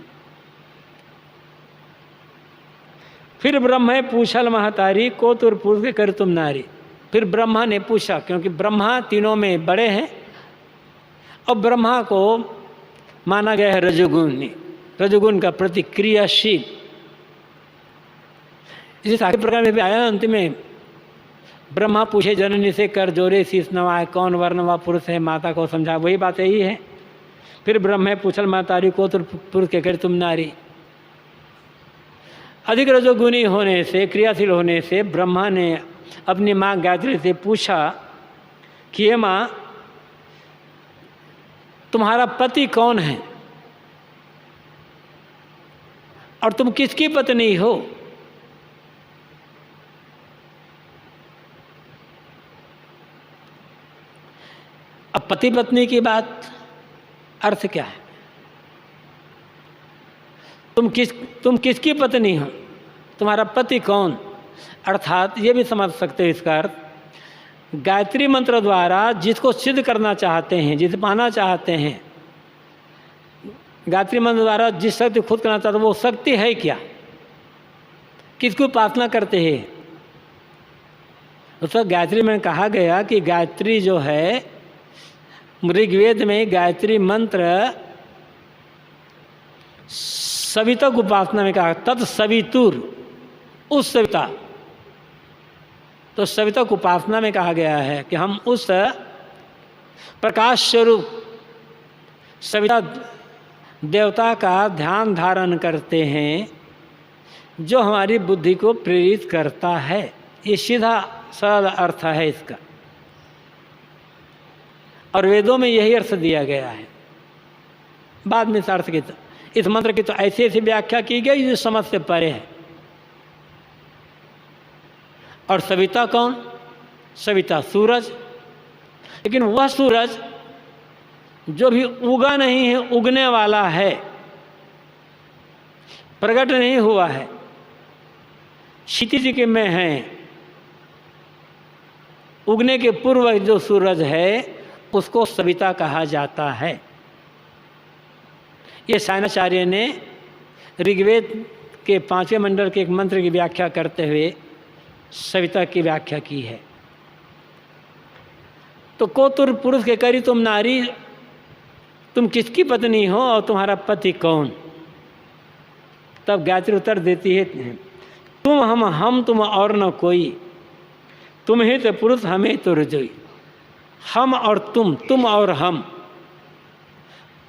फिर ब्रह्मा पूछल महतारी को तुर पुरुष के कर तुम नारी। फिर ब्रह्मा ने पूछा, क्योंकि ब्रह्मा तीनों में बड़े हैं और ब्रह्मा को माना गया है रजोगुणी, रजोगुण का प्रतिक्रियाशील। इसी सारे प्रकार में भी आया अंत में ब्रह्मा पूछे जननी से कर जोरे शीश नवाए, कौन वर्ण व पुरुष है माता को समझा। वही बात यही है। फिर ब्रह्मा पूछल मातारी को तो पुरुष के कर तुम नारी। अधिक रजोगुणी होने से, क्रियाशील होने से ब्रह्मा ने अपनी माँ गायत्री से पूछा कि ये माँ तुम्हारा पति कौन है और तुम किसकी पत्नी हो? अब पति पत्नी की बात अर्थ क्या है? तुम किसकी पत्नी हो? तुम्हारा पति कौन? अर्थात ये भी समझ सकते हैं इसका अर्थ, गायत्री मंत्र द्वारा जिसको सिद्ध करना चाहते हैं, जिसे पाना चाहते हैं, गायत्री मंत्र द्वारा जिस शक्ति खुद करना चाहते हैं वो शक्ति है क्या, किसकी उपासना करते हैं? उसका गायत्री में कहा गया कि गायत्री जो है, ऋग्वेद में गायत्री मंत्र सविता की उपासना में कहा, तत्सवितुर, उस सविता, तो सविता की उपासना में कहा गया है कि हम उस प्रकाश स्वरूप सविता देवता का ध्यान धारण करते हैं जो हमारी बुद्धि को प्रेरित करता है। ये सीधा सरल अर्थ है इसका, और वेदों में यही अर्थ दिया गया है। बाद में इस अर्थ की, इस मंत्र की तो ऐसी ऐसी व्याख्या की गई जो समझ से परे है। और सविता कौन? सविता सूरज, लेकिन वह सूरज जो भी उगा नहीं है, उगने वाला है, प्रकट नहीं हुआ है, क्षितिज के में है, उगने के पूर्व जो सूरज है उसको सविता कहा जाता है। ये सायणाचार्य ने ऋग्वेद के 5वें मंडल के एक मंत्र की व्याख्या करते हुए सविता की व्याख्या की है। तो कोतुर पुरुष के करी तुम नारी, तुम किसकी पत्नी हो और तुम्हारा पति कौन? तब गायत्री उत्तर देती है, तुम हम तुम और न कोई, तुम ही तो पुरुष हमें तो रजोई। हम और तुम और हम,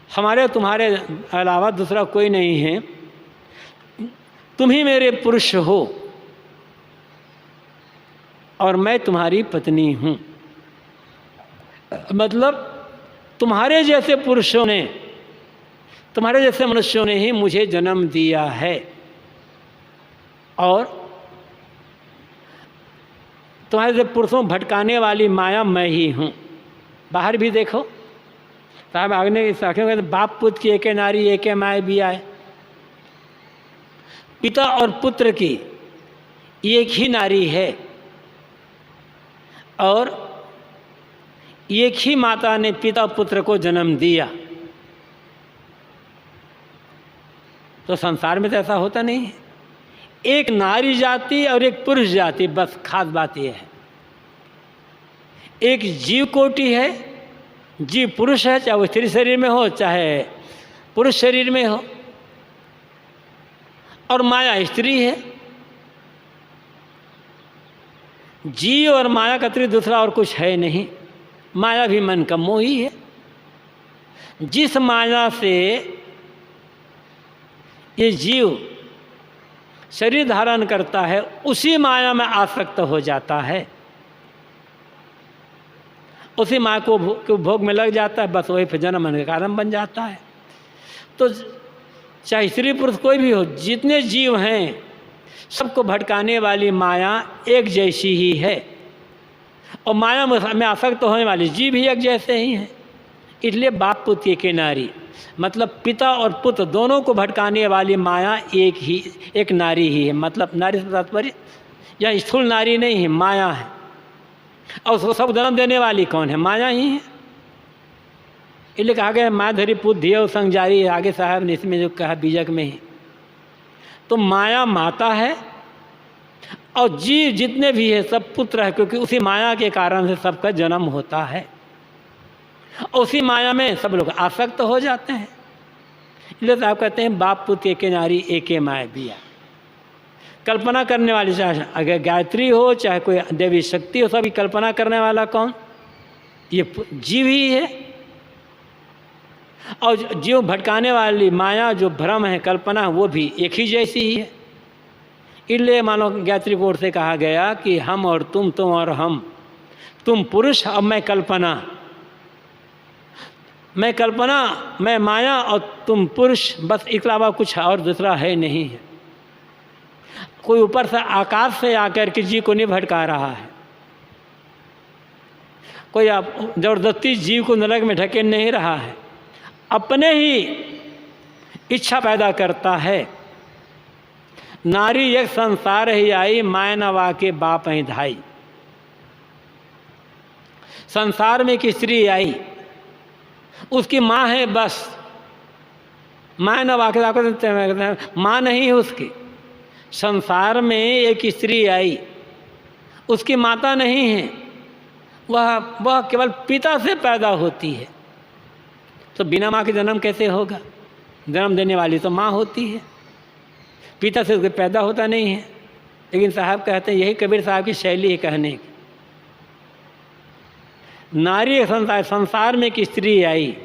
हमारे तुम्हारे अलावा दूसरा कोई नहीं है, तुम ही मेरे पुरुष हो और मैं तुम्हारी पत्नी हूँ। मतलब तुम्हारे जैसे पुरुषों ने, तुम्हारे जैसे मनुष्यों ने ही मुझे जन्म दिया है, और तुम्हारे जैसे पुरुषों भटकाने वाली माया मैं ही हूँ। बाहर भी देखो, साहब आगे साखियों बाप पुत्र की एक नारी एक माया भी आए, पिता और पुत्र की एक ही नारी है, और एक ही माता ने पिता पुत्र को जन्म दिया। तो संसार में तो ऐसा होता नहीं है, एक नारी जाति और एक पुरुष जाति, बस खास बात यह है। एक जीव कोटि है, जीव पुरुष है, चाहे वो स्त्री शरीर में हो चाहे पुरुष शरीर में हो, और माया स्त्री है। जीव और माया का अतिरिक्त दूसरा और कुछ है नहीं। माया भी मन का मोह ही है। जिस माया से ये जीव शरीर धारण करता है उसी माया में आसक्त हो जाता है, उसी माया को भोग में लग जाता है, बस वही फिर जन्म का कारण बन जाता है। तो चाहे स्त्री पुरुष कोई भी हो, जितने जीव हैं सबको भटकाने वाली माया एक जैसी ही है, और माया में आसक्त होने वाले जीव भी एक जैसे ही हैं। इसलिए बाप पुत्र एक नारी, मतलब पिता और पुत्र दोनों को भटकाने वाली माया एक नारी ही है। मतलब नारी से तात्पर्य यह स्थूल नारी नहीं है, माया है। और उसको सब जन्म देने वाली कौन है? माया ही है। इसलिए कहा गया माधरी पुत्र धियो संग जारी है, आगे साहब ने इसमें जो कहा बीजक में ही। तो माया माता है और जीव जितने भी है सब पुत्र है, क्योंकि उसी माया के कारण से सबका जन्म होता है, उसी माया में सब लोग आसक्त हो जाते हैं। इसलिए साहब कहते हैं बाप पुत्र एक नारी एक माया बिया। कल्पना करने वाली, चाहे अगर गायत्री हो चाहे कोई देवी शक्ति हो, सभी कल्पना करने वाला कौन? ये जीव ही है। और जीव भटकाने वाली माया जो भ्रम है, कल्पना, वो भी एक ही जैसी ही है। इसलिए मानो गायत्री कोट से कहा गया कि हम और तुम और हम, तुम पुरुष और मैं कल्पना, मैं माया और तुम पुरुष, बस इसके अलावा कुछ और दूसरा है नहीं है। कोई ऊपर से आकाश से आकर के जीव को नहीं भटका रहा है, कोई जबरदस्ती जीव को नरक में ढकेल नहीं रहा है, अपने ही इच्छा पैदा करता है। नारी एक संसार ही आई, माय नवा के बाप ही धाई। संसार में एक स्त्री आई, उसकी माँ है बस, माय नवा के माँ नहीं है उसकी। संसार में एक स्त्री आई, उसकी माता नहीं है, वह केवल पिता से पैदा होती है। तो बिना माँ के जन्म कैसे होगा? जन्म देने वाली तो माँ होती है, पिता से उसके पैदा होता नहीं है। लेकिन साहब कहते हैं, यही कबीर साहब की शैली है कहने की। नारी संसार में एक स्त्री आई,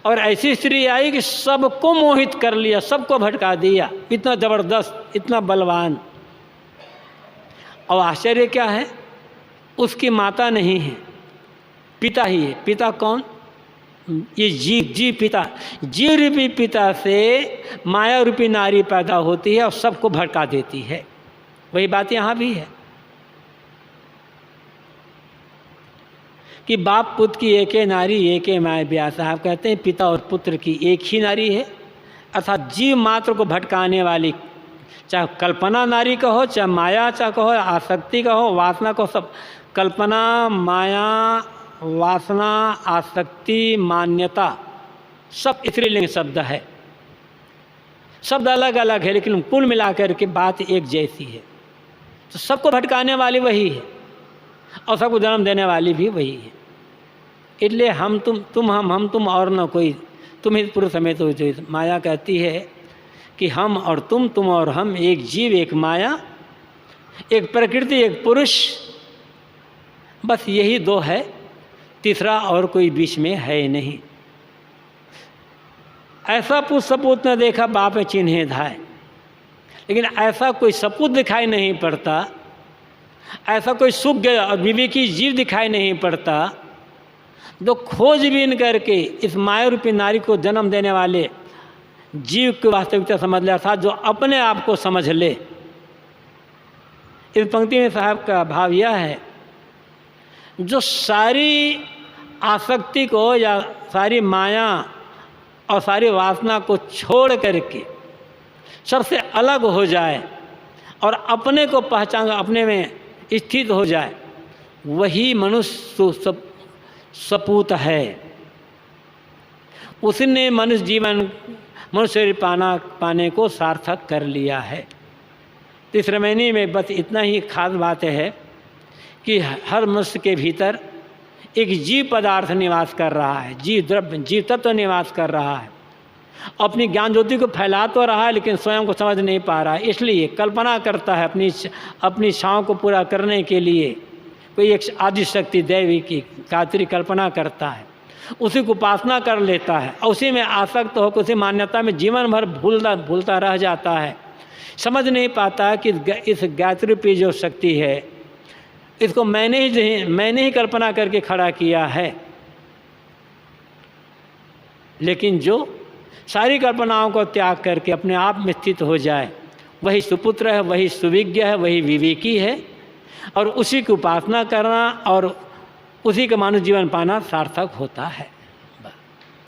और ऐसी स्त्री आई कि सबको मोहित कर लिया, सबको भटका दिया। इतना जबरदस्त, इतना बलवान। और आश्चर्य क्या है, उसकी माता नहीं है, पिता ही है। पिता कौन? ये जीव पिता। जीव रूपी पिता से माया रूपी नारी पैदा होती है और सबको भटका देती है। वही बात यहाँ भी है कि बाप पुत्र की एक नारी एक माया ब्याह। साहब कहते हैं पिता और पुत्र की एक ही नारी है, अर्थात जीव मात्र को भटकाने वाली, चाहे कल्पना नारी का हो, चाहे माया चाहे कहो, आसक्ति का हो, वासना को, सब कल्पना, माया, वासना, आसक्ति, मान्यता, सब स्त्रीलिंग शब्द है। शब्द अलग अलग है लेकिन कुल मिलाकर के बात एक जैसी है। तो सबको भटकाने वाली वही है और सबको जन्म देने वाली भी वही है। इसलिए हम तुम हम तुम और न कोई, तुम ही पुरुष समेत हो। जो माया कहती है कि हम और तुम और हम, एक जीव एक माया, एक प्रकृति एक पुरुष, बस यही दो है, तीसरा और कोई बीच में है नहीं। ऐसा पुत सपूत न देखा बाप चिन्हे धाय, लेकिन ऐसा कोई सपूत दिखाई नहीं पड़ता, ऐसा कोई सुज्ञ और विवेकी जीव दिखाई नहीं पड़ता जो खोजबीन करके इस माया रूपी नारी को जन्म देने वाले जीव की वास्तविकता समझ ले, अर्थात जो अपने आप को समझ ले। इस पंक्ति में साहब का भाव यह है, जो सारी आसक्ति को या सारी माया और सारी वासना को छोड़ करके सबसे अलग हो जाए और अपने को पहचान, अपने में स्थित हो जाए, वही मनुष्य सपूत है। उसने मनुष्य जीवन, मनुष्य पाने को सार्थक कर लिया है। इस रामायणी में बस इतना ही खास बात है कि हर मनुष्य के भीतर एक जीव पदार्थ निवास कर रहा है, जीव द्रव्य, जीव तत्व निवास कर रहा है। अपनी ज्ञान ज्योति को फैला तो रहा है लेकिन स्वयं को समझ नहीं पा रहा है, इसलिए कल्पना करता है अपनी इच्छाओं को पूरा करने के लिए। कोई एक आदि शक्ति दैवी की कातरी कल्पना करता है, उसी को उपासना कर लेता है और उसी में आसक्त होकर उसी मान्यता में जीवन भर भूलता रह जाता है। समझ नहीं पाता कि इस गायत्री रूपी जो शक्ति है, इसको मैंने ही कल्पना करके खड़ा किया है। लेकिन जो सारी कल्पनाओं को त्याग करके अपने आप में स्थित हो जाए, वही सुपुत्र है, वही सुविज्ञ है, वही विवेकी है, और उसी की उपासना करना और उसी का मानव जीवन पाना सार्थक होता है।